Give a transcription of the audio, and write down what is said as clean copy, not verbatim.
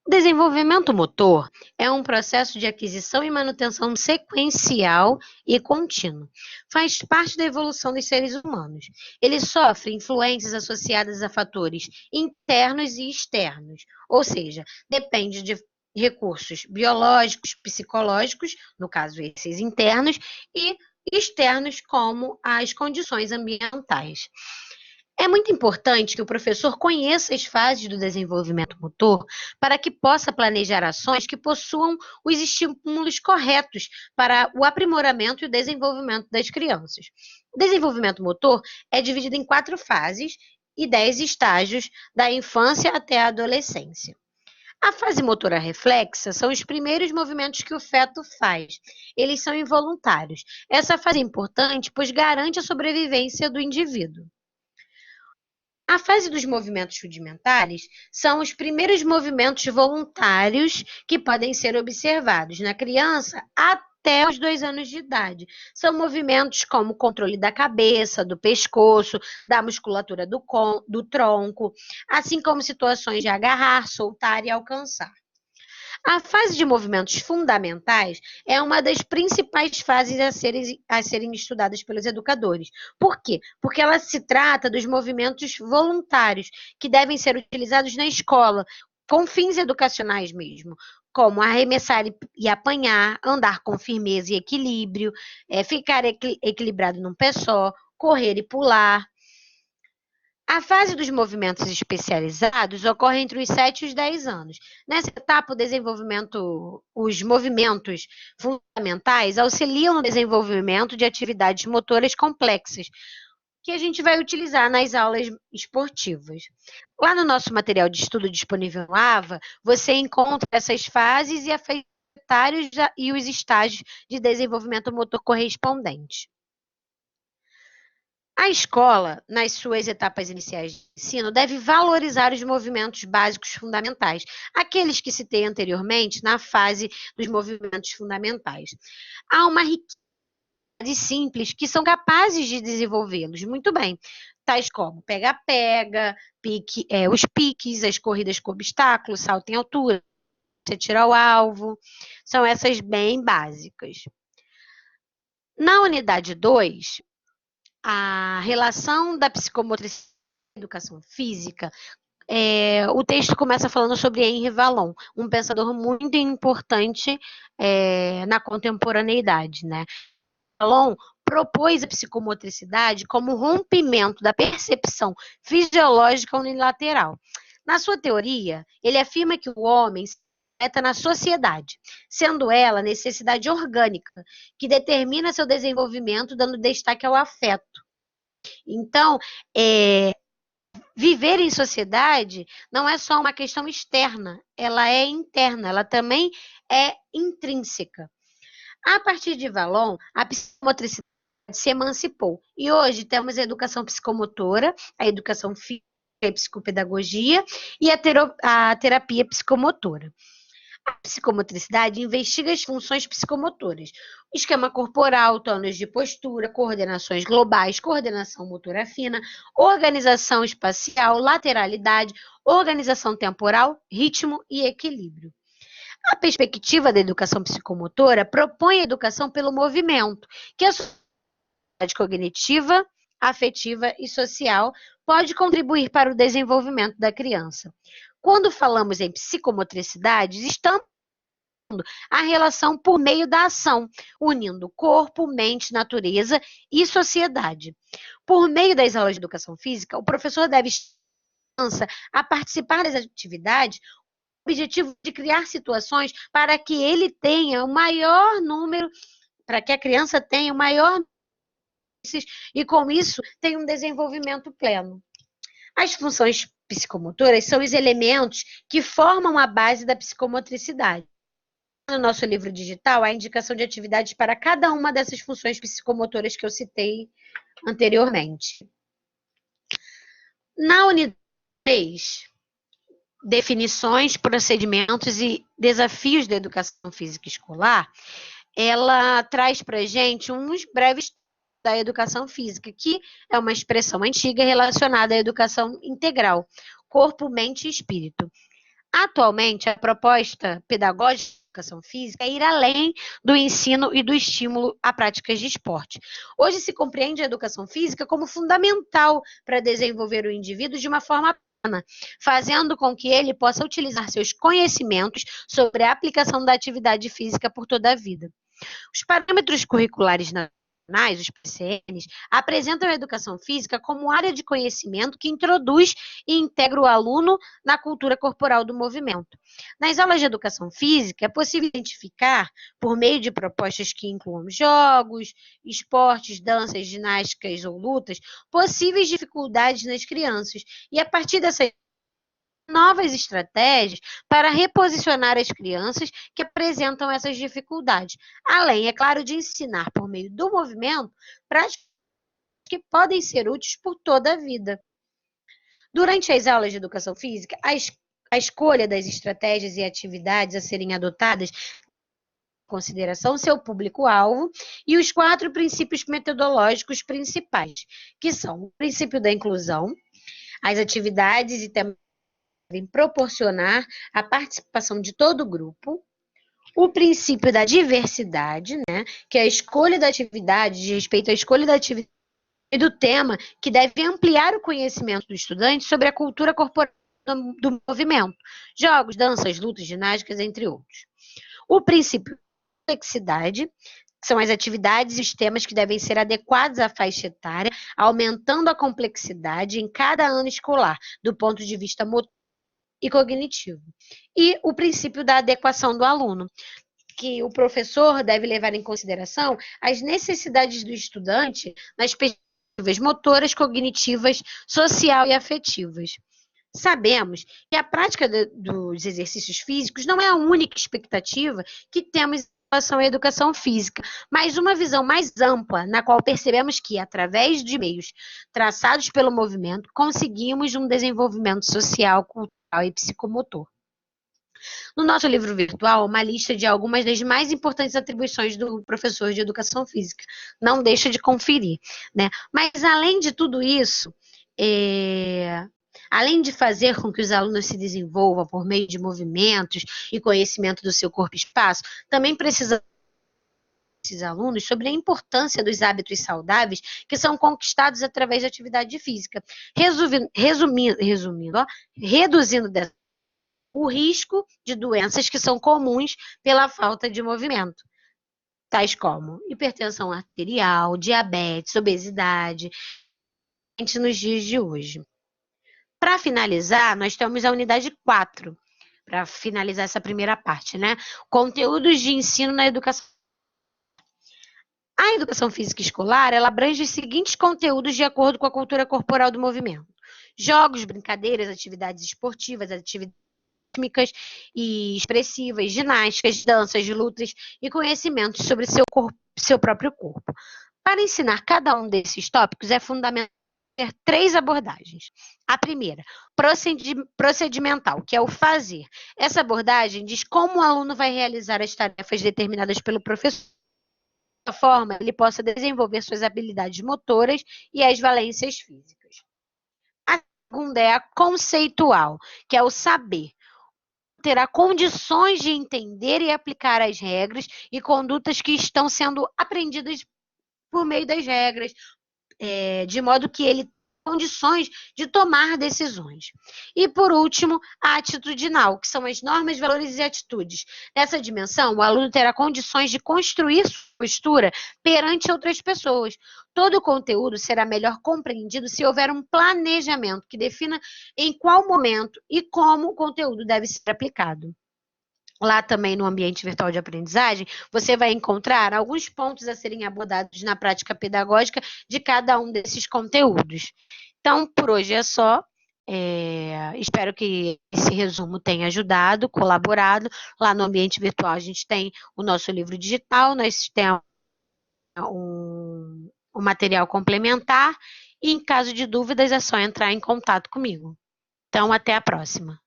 O desenvolvimento motor é um processo de aquisição e manutenção sequencial e contínuo. Faz parte da evolução dos seres humanos. Ele sofre influências associadas a fatores internos e externos, ou seja, depende de recursos biológicos, psicológicos, no caso esses internos, e externos, como as condições ambientais. É muito importante que o professor conheça as fases do desenvolvimento motor para que possa planejar ações que possuam os estímulos corretos para o aprimoramento e o desenvolvimento das crianças. O desenvolvimento motor é dividido em 4 fases e 10 estágios, da infância até a adolescência. A fase motora reflexa são os primeiros movimentos que o feto faz. Eles são involuntários. Essa fase é importante, pois garante a sobrevivência do indivíduo. A fase dos movimentos rudimentares são os primeiros movimentos voluntários que podem ser observados na criança até os 2 anos de idade. São movimentos como o controle da cabeça, do pescoço, da musculatura do tronco, assim como situações de agarrar, soltar e alcançar. A fase de movimentos fundamentais é uma das principais fases a serem estudadas pelos educadores. Por quê? Porque ela se trata dos movimentos voluntários, que devem ser utilizados na escola, com fins educacionais mesmo, como arremessar e apanhar, andar com firmeza e equilíbrio, ficar equilibrado num pé só, correr e pular. A fase dos movimentos especializados ocorre entre os 7 e os 10 anos. Nessa etapa, os movimentos fundamentais auxiliam no desenvolvimento de atividades motoras complexas, que a gente vai utilizar nas aulas esportivas. Lá no nosso material de estudo disponível no AVA, você encontra essas fases e a faixa etária e os estágios de desenvolvimento motor correspondentes. A escola, nas suas etapas iniciais de ensino, deve valorizar os movimentos básicos fundamentais, aqueles que citei anteriormente na fase dos movimentos fundamentais. Há uma riqueza simples que são capazes de desenvolvê-los muito bem, tais como pega-pega, os piques, as corridas com obstáculos, salto em altura, você tira o alvo, são essas bem básicas. Na unidade 2, a relação da psicomotricidade e educação física, o texto começa falando sobre Henri Vallon, um pensador muito importante na contemporaneidade, né? Vallon propôs a psicomotricidade como rompimento da percepção fisiológica unilateral. Na sua teoria, ele afirma que o homem se afeta na sociedade, sendo ela a necessidade orgânica que determina seu desenvolvimento, dando destaque ao afeto. Então, viver em sociedade não é só uma questão externa, ela é interna, ela também é intrínseca. A partir de Vallon, a psicomotricidade se emancipou. E hoje temos a educação psicomotora, a educação física e psicopedagogia e a terapia psicomotora. A psicomotricidade investiga as funções psicomotoras, esquema corporal, tonos de postura, coordenações globais, coordenação motora fina, organização espacial, lateralidade, organização temporal, ritmo e equilíbrio. A perspectiva da educação psicomotora propõe a educação pelo movimento, que a sociedade cognitiva, afetiva e social pode contribuir para o desenvolvimento da criança. Quando falamos em psicomotricidade, estamos a relação por meio da ação, unindo corpo, mente, natureza e sociedade. Por meio das aulas de educação física, o professor deve a participar das atividades com o objetivo de criar situações para que ele tenha o maior número, para que a criança tenha o maior e com isso tenha um desenvolvimento pleno. As funções psicomotoras são os elementos que formam a base da psicomotricidade. No nosso livro digital, há a indicação de atividades para cada uma dessas funções psicomotoras que eu citei anteriormente. Na unidade 3, definições, procedimentos e desafios da educação física escolar, ela traz para a gente uns breves da educação física, que é uma expressão antiga relacionada à educação integral, corpo, mente e espírito. Atualmente, a proposta pedagógica da educação física é ir além do ensino e do estímulo a práticas de esporte. Hoje se compreende a educação física como fundamental para desenvolver o indivíduo de uma forma plena, fazendo com que ele possa utilizar seus conhecimentos sobre a aplicação da atividade física por toda a vida. Os parâmetros curriculares nacionais, os PCNs, apresentam a educação física como área de conhecimento que introduz e integra o aluno na cultura corporal do movimento. Nas aulas de educação física, é possível identificar, por meio de propostas que incluam jogos, esportes, danças, ginásticas ou lutas, possíveis dificuldades nas crianças. E a partir dessas novas estratégias para reposicionar as crianças que apresentam essas dificuldades, além, é claro, de ensinar por meio do movimento práticas que podem ser úteis por toda a vida. Durante as aulas de educação física, a escolha das estratégias e atividades a serem adotadas em consideração seu público-alvo e os 4 princípios metodológicos principais, que são o princípio da inclusão, as atividades e temas devem proporcionar a participação de todo o grupo, o princípio da diversidade, né, que é a escolha da atividade, de respeito à escolha da atividade e do tema, que deve ampliar o conhecimento do estudante sobre a cultura corporal do movimento, jogos, danças, lutas, ginásticas, entre outros. O princípio da complexidade, que são as atividades e os temas que devem ser adequados à faixa etária, aumentando a complexidade em cada ano escolar, do ponto de vista motor e cognitivo. E o princípio da adequação do aluno, que o professor deve levar em consideração as necessidades do estudante nas perspectivas motoras, cognitivas, social e afetivas. Sabemos que a prática dos exercícios físicos não é a única expectativa que temos em relação à educação física, mas uma visão mais ampla, na qual percebemos que, através de meios traçados pelo movimento, conseguimos um desenvolvimento social, cultural e psicomotor. No nosso livro virtual, uma lista de algumas das mais importantes atribuições do professor de educação física. Não deixa de conferir, né? Mas, além de tudo isso, além de fazer com que os alunos se desenvolvam por meio de movimentos e conhecimento do seu corpo e espaço, também precisa esses alunos sobre a importância dos hábitos saudáveis que são conquistados através da atividade física, reduzindo o risco de doenças que são comuns pela falta de movimento, tais como hipertensão arterial, diabetes, obesidade, nos dias de hoje. Para finalizar, nós temos a unidade 4, para finalizar essa primeira parte, né? Conteúdos de ensino na educação. A educação física escolar, ela abrange os seguintes conteúdos de acordo com a cultura corporal do movimento: jogos, brincadeiras, atividades esportivas, atividades rítmicas e expressivas, ginásticas, danças, lutas e conhecimentos sobre seu próprio corpo. Para ensinar cada um desses tópicos, é fundamental ter 3 abordagens. A primeira, procedimental, que é o fazer. Essa abordagem diz como o aluno vai realizar as tarefas determinadas pelo professor, de forma que ele possa desenvolver suas habilidades motoras e as valências físicas. A segunda é a conceitual, que é o saber. Terá condições de entender e aplicar as regras e condutas que estão sendo aprendidas por meio das regras, de modo que ele tenha condições de tomar decisões. E, por último, a atitudinal, que são as normas, valores e atitudes. Nessa dimensão, o aluno terá condições de construir sua postura perante outras pessoas. Todo o conteúdo será melhor compreendido se houver um planejamento que defina em qual momento e como o conteúdo deve ser aplicado. Lá também no ambiente virtual de aprendizagem, você vai encontrar alguns pontos a serem abordados na prática pedagógica de cada um desses conteúdos. Então, por hoje é só. Espero que esse resumo tenha ajudado, colaborado. Lá no ambiente virtual a gente tem o nosso livro digital, nós temos um material complementar e, em caso de dúvidas, é só entrar em contato comigo. Então, até a próxima.